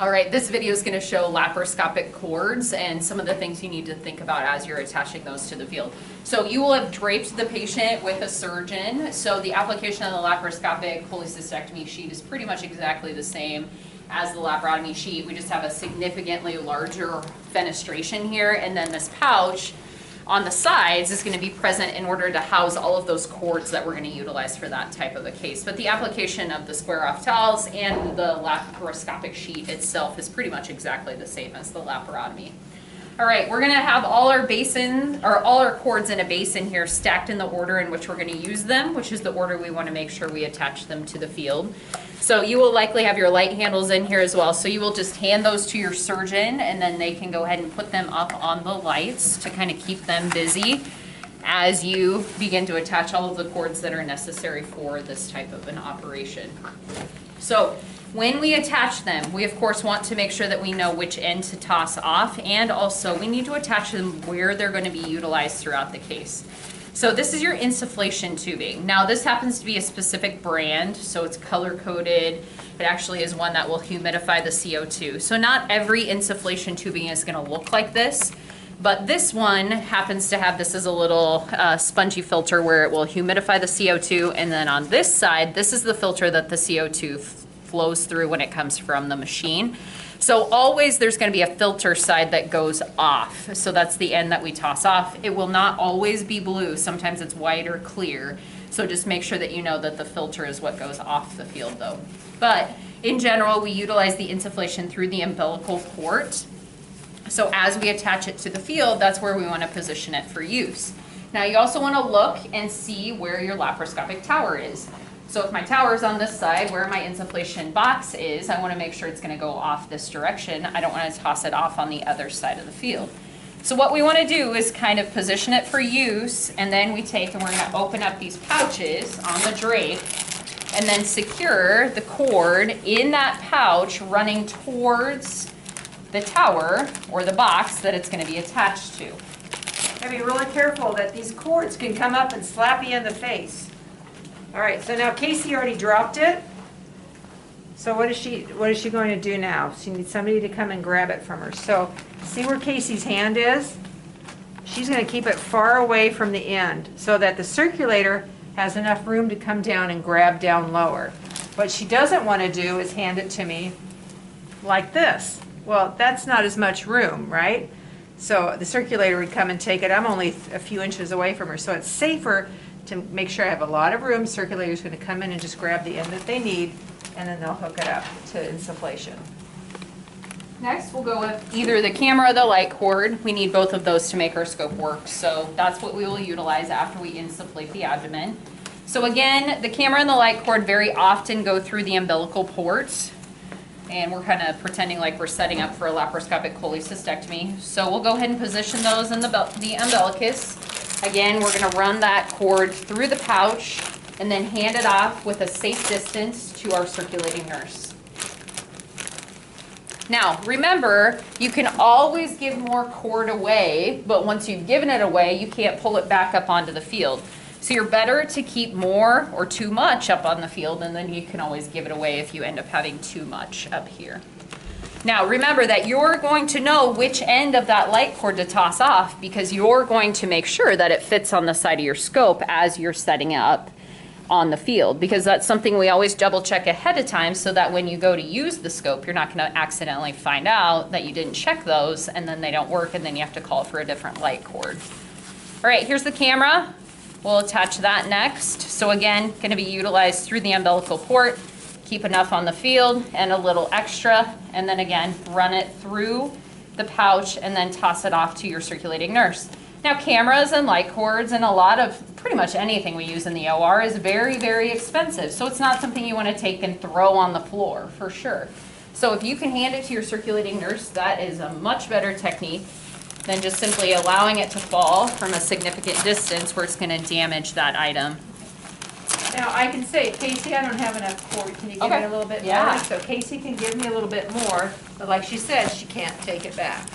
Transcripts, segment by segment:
All right, this video is going to show laparoscopic cords and some of the things you need to think about as you're attaching those to the field. So you will have draped the patient with a surgeon. So the application of the laparoscopic cholecystectomy sheet is pretty much exactly the same as the laparotomy sheet. We just have a significantly larger fenestration here, and then this pouch on the sides is going to be present in order to house all of those cords that we're going to utilize for that type of a case. But the application of the square off towels and the laparoscopic sheet itself is pretty much exactly the same as the laparotomy. All right, we're going to have all our cords in a basin here, stacked in the order in which we're going to use them, which is the order we want to make sure we attach them to the field. So you will likely have your light handles in here as well. So you will just hand those to your surgeon, and then they can go ahead and put them up on the lights to kind of keep them busy as you begin to attach all of the cords that are necessary for this type of an operation. So when we attach them, we of course want to make sure that we know which end to toss off, and also we need to attach them where they're going to be utilized throughout the case. So this is your insufflation tubing. Now this happens to be a specific brand, so it's color coded. It actually is one that will humidify the CO2. So not every insufflation tubing is going to look like this, but this one happens to have, this is a little spongy filter where it will humidify the CO2, and then on this side, this is the filter that the CO2 flows through when it comes from the machine. So always there's going to be a filter side that goes off. So that's the end that we toss off. It will not always be blue. Sometimes it's white or clear. So just make sure that you know that the filter is what goes off the field though. But in general, we utilize the insufflation through the umbilical port. So as we attach it to the field, that's where we want to position it for use. Now you also want to look and see where your laparoscopic tower is. So if my tower is on this side, where my insufflation box is, I want to make sure it's going to go off this direction. I don't want to toss it off on the other side of the field. So what we want to do is kind of position it for use, and then we take and we're going to open up these pouches on the drape and then secure the cord in that pouch running towards the tower or the box that it's going to be attached to. Gotta be really careful that these cords can come up and slap you in the face. All right, so now Casey already dropped it. So what is she going to do now? She needs somebody to come and grab it from her. So see where Casey's hand is? She's going to keep it far away from the end so that the circulator has enough room to come down and grab down lower. What she doesn't want to do is hand it to me like this. Well, that's not as much room, right? So the circulator would come and take it. I'm only a few inches away from her, so it's safer to make sure I have a lot of room. Circulator's going to come in and just grab the end that they need, and then they'll hook it up to insufflation. Next, we'll go with either the camera or the light cord. We need both of those to make our scope work, so that's what we will utilize after we insufflate the abdomen. So again, the camera and the light cord very often go through the umbilical ports, and we're kind of pretending like we're setting up for a laparoscopic cholecystectomy. So we'll go ahead and position those in the umbilicus. Again, we're going to run that cord through the pouch and then hand it off with a safe distance to our circulating nurse. Now, remember, you can always give more cord away, but once you've given it away, you can't pull it back up onto the field. So you're better to keep more or too much up on the field, and then you can always give it away if you end up having too much up here. Now remember that you're going to know which end of that light cord to toss off, because you're going to make sure that it fits on the side of your scope as you're setting it up on the field, because that's something we always double check ahead of time so that when you go to use the scope, you're not going to accidentally find out that you didn't check those and then they don't work and then you have to call for a different light cord. All right, here's the camera. We'll attach that next. So again, going to be utilized through the umbilical port. Keep enough on the field and a little extra, and then again run it through the pouch and then toss it off to your circulating nurse. Now cameras and light cords and a lot of pretty much anything we use in the OR is very, very expensive, so it's not something you want to take and throw on the floor for sure. So if you can hand it to your circulating nurse, that is a much better technique than just simply allowing it to fall from a significant distance where it's going to damage that item. Now I can say, Casey, I don't have enough cord. Can you give me a little bit more? So Casey can give me a little bit more, but like she said, she can't take it back.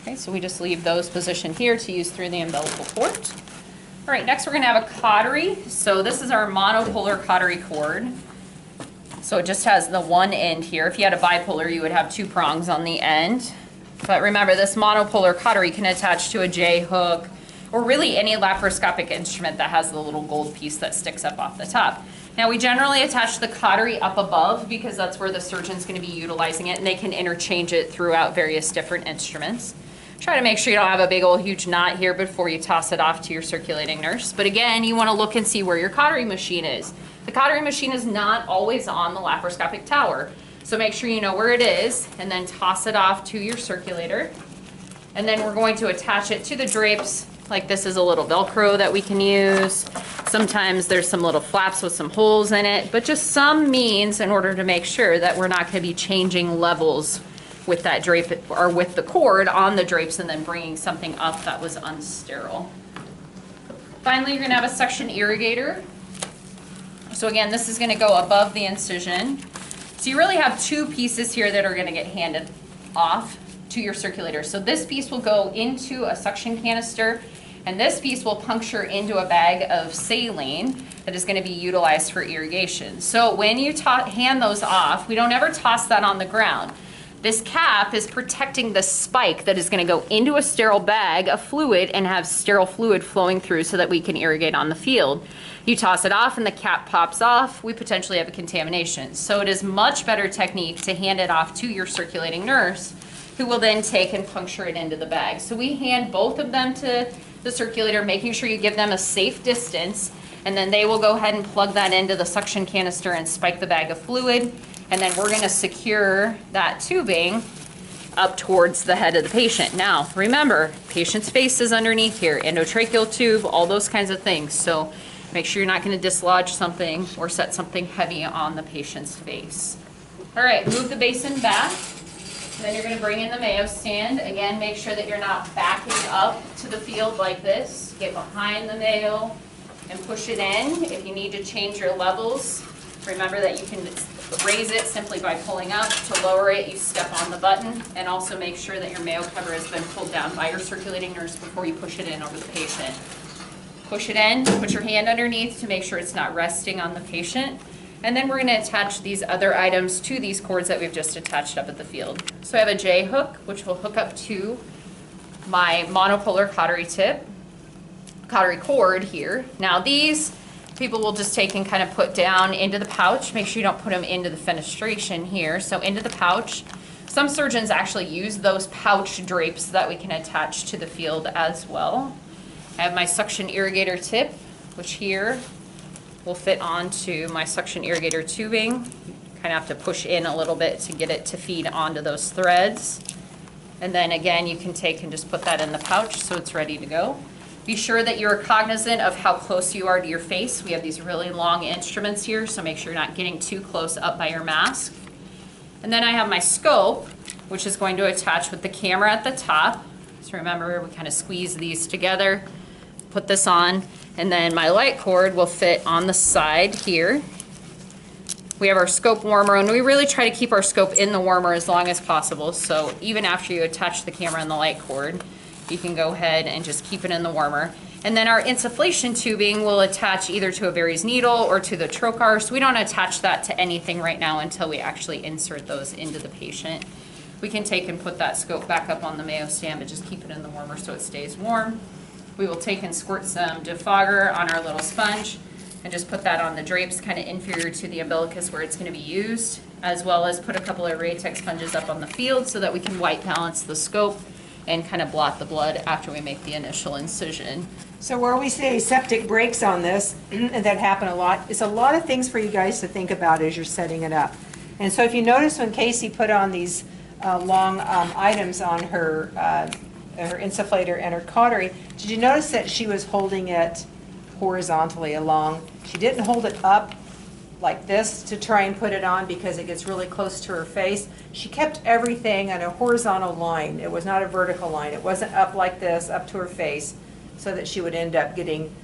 Okay, so we just leave those positioned here to use through the umbilical port. All right, next we're going to have a cautery. So this is our monopolar cautery cord. So it just has the one end here. If you had a bipolar, you would have 2 prongs on the end. But remember, this monopolar cautery can attach to a J-hook or really any laparoscopic instrument that has the little gold piece that sticks up off the top. Now we generally attach the cautery up above because that's where the surgeon's going to be utilizing it, and they can interchange it throughout various different instruments. Try to make sure you don't have a big old huge knot here before you toss it off to your circulating nurse. But again, you want to look and see where your cautery machine is. The cautery machine is not always on the laparoscopic tower. So make sure you know where it is and then toss it off to your circulator. And then we're going to attach it to the drapes. Like this is a little Velcro that we can use. Sometimes there's some little flaps with some holes in it, but just some means in order to make sure that we're not going to be changing levels with that drape or with the cord on the drapes and then bringing something up that was unsterile. Finally, you're going to have a suction irrigator. So again, this is going to go above the incision. So you really have 2 pieces here that are going to get handed off to your circulator. So this piece will go into a suction canister, and this piece will puncture into a bag of saline that is going to be utilized for irrigation. So when you hand those off, we don't ever toss that on the ground. This cap is protecting the spike that is going to go into a sterile bag of fluid and have sterile fluid flowing through so that we can irrigate on the field. You toss it off and the cap pops off, we potentially have a contamination. So it is much better technique to hand it off to your circulating nurse, who will then take and puncture it into the bag. So we hand both of them to the circulator, making sure you give them a safe distance, and then they will go ahead and plug that into the suction canister and spike the bag of fluid. And then we're going to secure that tubing up towards the head of the patient. Now, remember, patient's face is underneath here, endotracheal tube, all those kinds of things. So make sure you're not going to dislodge something or set something heavy on the patient's face. All right, move the basin back. Then you're going to bring in the Mayo stand. Again, make sure that you're not backing up to the field like this. Get behind the Mayo and push it in. If you need to change your levels, remember that you can raise it simply by pulling up. To lower it, you step on the button, and also make sure that your Mayo cover has been pulled down by your circulating nurse before you push it in over the patient. Push it in, put your hand underneath to make sure it's not resting on the patient. And then we're going to attach these other items to these cords that we've just attached up at the field. So I have a J hook, which will hook up to my monopolar cautery cord here. Now these people will just take and kind of put down into the pouch. Make sure you don't put them into the fenestration here. So into the pouch. Some surgeons actually use those pouch drapes that we can attach to the field as well. I have my suction irrigator tip, which here will fit onto my suction irrigator tubing. You kind of have to push in a little bit to get it to feed onto those threads. And then again, you can take and just put that in the pouch so it's ready to go. Be sure that you're cognizant of how close you are to your face. We have these really long instruments here, so make sure you're not getting too close up by your mask. And then I have my scope, which is going to attach with the camera at the top. So remember, we kind of squeeze these together, put this on, and then my light cord will fit on the side here. We have our scope warmer, and we really try to keep our scope in the warmer as long as possible. So even after you attach the camera and the light cord, you can go ahead and just keep it in the warmer. And then our insufflation tubing will attach either to a Verey's needle or to the trocar. So we don't attach that to anything right now until we actually insert those into the patient. We can take and put that scope back up on the Mayo stand, but just keep it in the warmer so it stays warm. We will take and squirt some defogger on our little sponge and just put that on the drapes kind of inferior to the umbilicus where it's going to be used, as well as put a couple of Raytex sponges up on the field so that we can white balance the scope and kind of blot the blood after we make the initial incision. So where we say septic breaks on this, that happen a lot, it's a lot of things for you guys to think about as you're setting it up. And so if you notice when Casey put on these long items on her insufflator and her cautery, did you notice that she was holding it horizontally along? She didn't hold it up like this to try and put it on because it gets really close to her face. She kept everything on a horizontal line. It was not a vertical line. It wasn't up like this, up to her face, so that she would end up getting,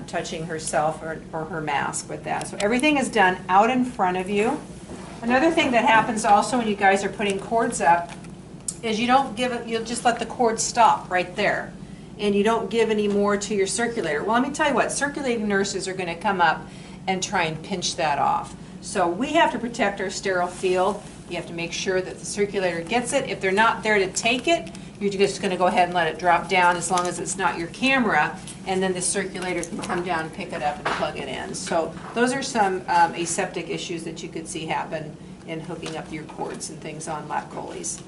touching herself or her mask with that. So everything is done out in front of you. Another thing that happens also when you guys are putting cords up is you don't give it, you'll just let the cord stop right there. And you don't give any more to your circulator. Well, let me tell you what, circulating nurses are going to come up and try and pinch that off. So we have to protect our sterile field. You have to make sure that the circulator gets it. If they're not there to take it, you're just going to go ahead and let it drop down as long as it's not your camera, and then the circulator can come down, pick it up, and plug it in. So those are some aseptic issues that you could see happen in hooking up your cords and things on lap colees.